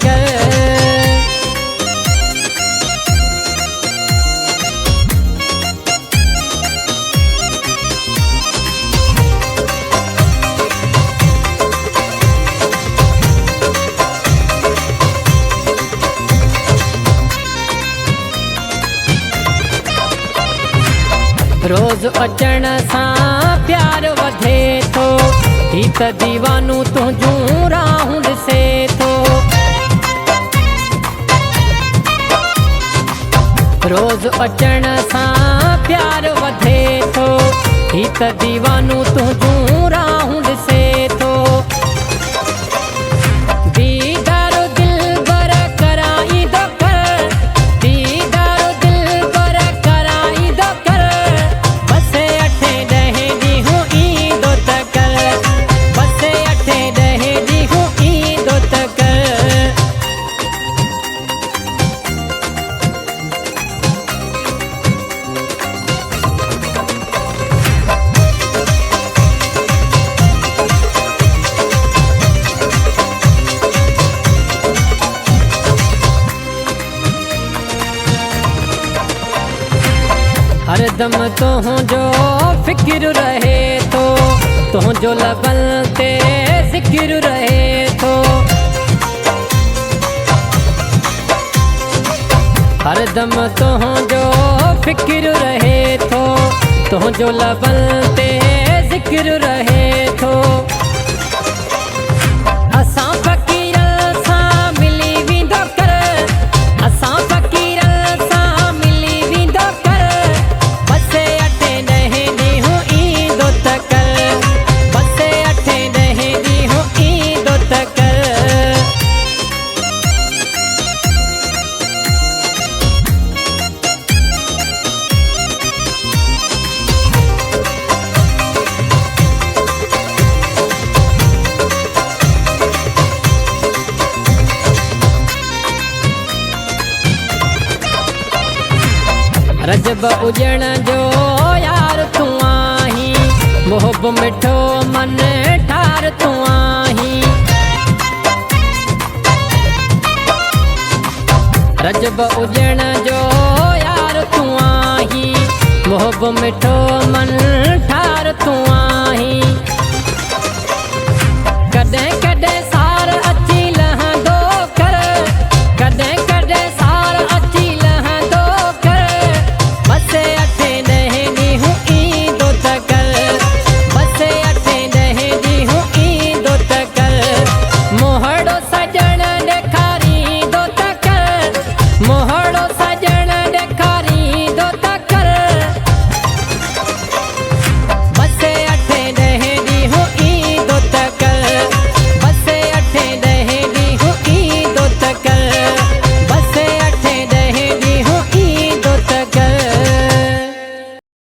कर। रोज अचण सां प्यार वधे थो, ही त दीवानू तुंहिंजूं राहूं ॾिसे थो। रोज अचण सां प्यार वधे थो, ही त दीवानू तुंहिंजूं राहूं ॾिसे थो। दीदारो दिलबर कराईंदो कर, दीदारो दिलबर कराईंदो कर। बसे 8-10 ॾींहं ईंदो त कर, बसे 8-10 ॾींहं ईंदो त कर। हरदम तुंहिंजो फिक्र रहे थो, तुंहिंजो लबन ते ज़िक्र रहे थो। हरदम तुंहिंजो फिक्र रहे थो, तुंहिंजो लबन ते ज़िक्र रहे थो। असां फ़क़ीरनि सां मिली वेंदो कर, असां फ़क़ीरनि सां मिली वेंदो कर। बसे 8-10 ॾींहं ईंदो त कर, बसे 8-10 ॾींहं ईंदो त कर। रजब उजण जो यार तूं आहीं, मोहब मिठो मन ठार तूं आहीं। रजब उजण जो यार तूं आहीं, मोहब मिठो मन